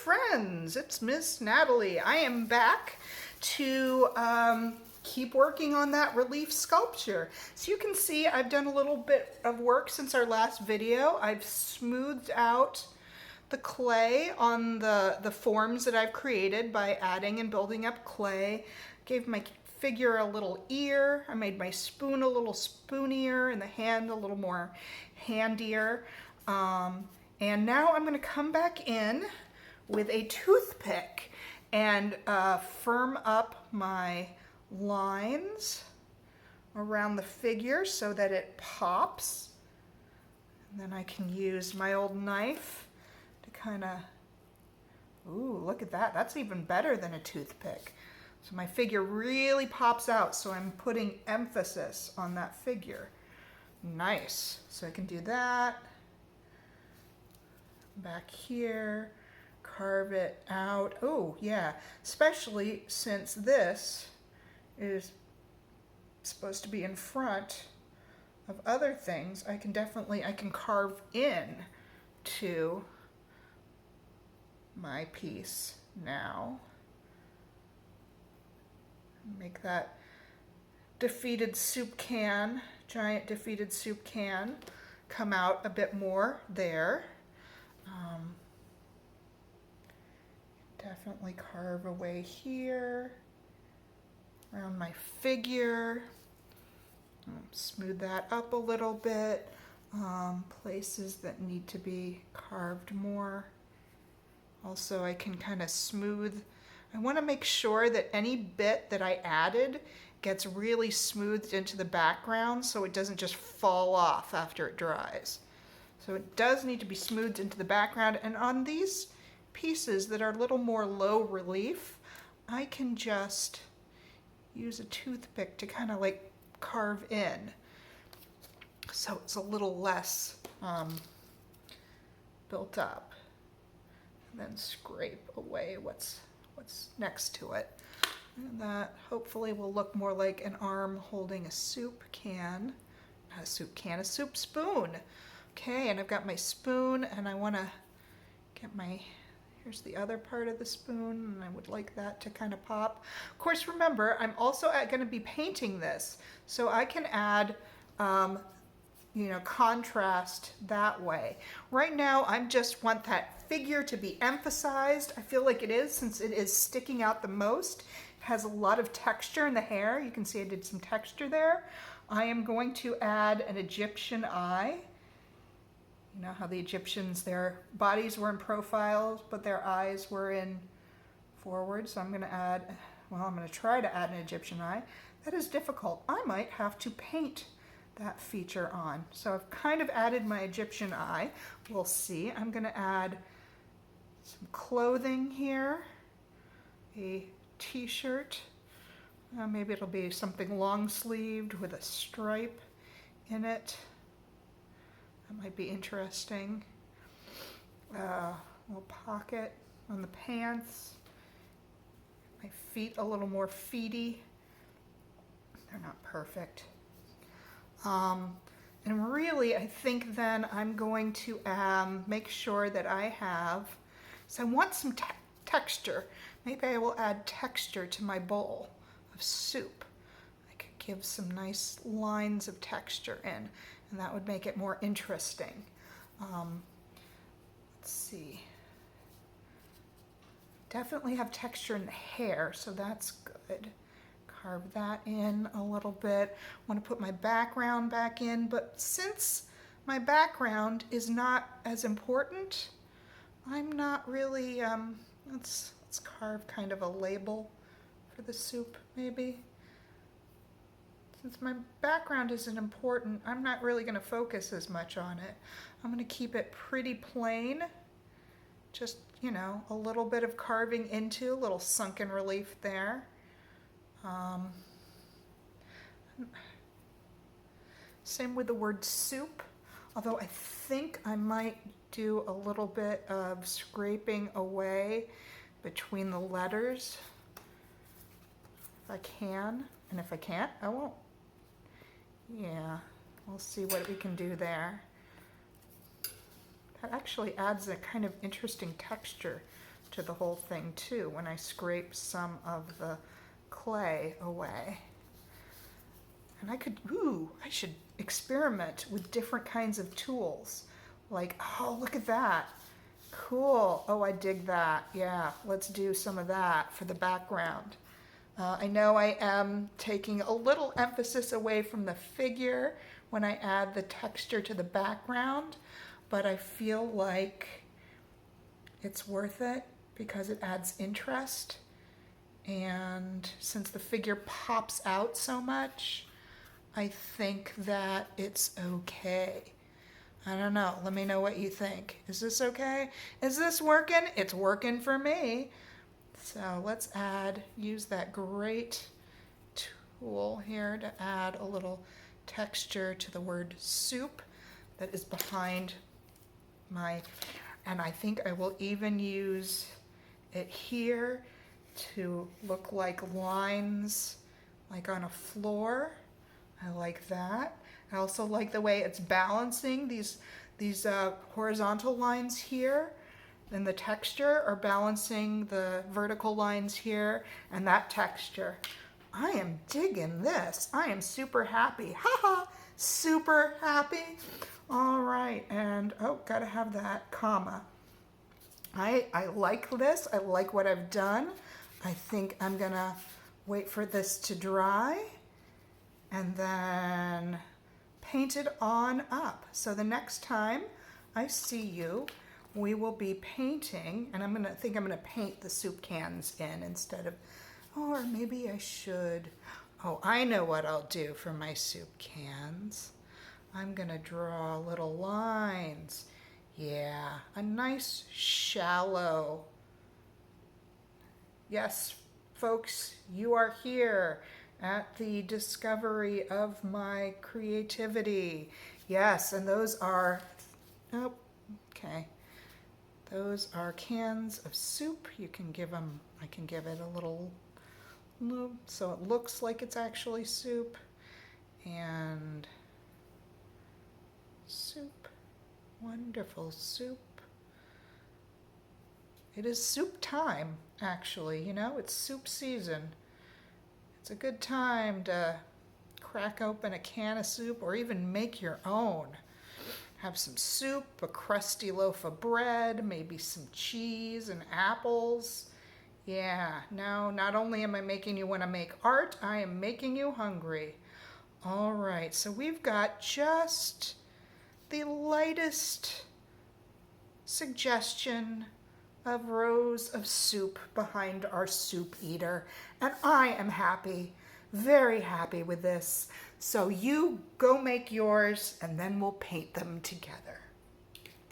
friends, it's Miss Natalie. I am back to keep working on that relief sculpture. So you can see I've done a little bit of work since our last video. I've smoothed out the clay on the forms that I've created by adding and building up clay. Gave my figure a little ear. I made my spoon a little spoonier and the hand a little more handier. And now I'm going to come back in with a toothpick and firm up my lines around the figure so that it pops. And then I can use my old knife to kind of, ooh, look at that. That's even better than a toothpick. So my figure really pops out, so I'm putting emphasis on that figure. Nice. So I can do that. Back here, carve it out. Oh, yeah, especially since this is supposed to be in front of other things. I can carve in to my piece now. Make that defeated soup can, giant defeated soup can, come out a bit more there. Definitely carve away here around my figure. Smooth that up a little bit. Places that need to be carved more. Also, I can kind of smooth. I want to make sure that any bit that I added gets really smoothed into the background so it doesn't just fall off after it dries. So it does need to be smoothed into the background, and on these pieces that are a little more low relief, I can just use a toothpick to kind of like carve in so it's a little less built up, and then scrape away what's next to it. And that hopefully will look more like an arm holding a soup can. Not a soup can, a soup spoon. Okay, and I've got my spoon, and I want to get here's the other part of the spoon, and I would like that to kind of pop. Of course, remember, I'm also going to be painting this, so I can add contrast that way. Right now, I just want that figure to be emphasized. I feel like it is, since it is sticking out the most. It has a lot of texture in the hair. You can see I did some texture there. I am going to add an Egyptian eye. You know how the Egyptians, their bodies were in profiles, but their eyes were in forward. So I'm going to try to add an Egyptian eye. That is difficult. I might have to paint that feature on. So I've kind of added my Egyptian eye. We'll see. I'm going to add some clothing here, a t-shirt. Maybe it'll be something long-sleeved with a stripe in it. That might be interesting. Little pocket on the pants. My feet a little more feety. They're not perfect. And really, I think then I'm going to make sure that I have, so I want some texture. Maybe I will add texture to my bowl of soup. I could give some nice lines of texture in, and that would make it more interesting. Let's see. Definitely have texture in the hair, so that's good. Carve that in a little bit. I want to put my background back in, but since my background is not as important, I'm not really, let's carve kind of a label for the soup, maybe. Since my background isn't important, I'm not really going to focus as much on it. I'm going to keep it pretty plain. Just, a little bit of carving into, a little sunken relief there. Same with the word soup, although I think I might do a little bit of scraping away between the letters if I can, and if I can't, I won't. Yeah, we'll see what we can do there. That actually adds a kind of interesting texture to the whole thing too when I scrape some of the clay away. And I should experiment with different kinds of tools. Like, oh, look at that. Cool. Oh, I dig that. Yeah, let's do some of that for the background. I know I am taking a little emphasis away from the figure when I add the texture to the background, but I feel like it's worth it because it adds interest. And since the figure pops out so much, I think that it's okay. I don't know. Let me know what you think. Is this okay? Is this working? It's working for me. So let's use that great tool here to add a little texture to the word soup that is behind and I think I will even use it here to look like lines like on a floor. I like that. I also like the way it's balancing these horizontal lines here, and the texture are balancing the vertical lines here and that texture. I am digging this. I am super happy. Haha, super happy. All right, and gotta have that comma. I like this. I like what I've done. I think I'm gonna wait for this to dry and then paint it on up. So the next time I see you, we will be painting, and I'm gonna paint the soup cans in instead of, or maybe I should. Oh, I know what I'll do for my soup cans. I'm gonna draw little lines. Yeah, a nice shallow. Yes, folks, you are here at the discovery of my creativity. Yes, and those are, okay. Those are cans of soup. You can give them, I can give it a little lube so it looks like it's actually soup. And soup, wonderful soup. It is soup time, actually, you know, it's soup season. It's a good time to crack open a can of soup or even make your own. Have some soup, a crusty loaf of bread, maybe some cheese and apples. Yeah, now not only am I making you want to make art, I am making you hungry. All right, so we've got just the lightest suggestion of rows of soup behind our soup eater, and I am happy, very happy with this. So you go make yours and then we'll paint them together.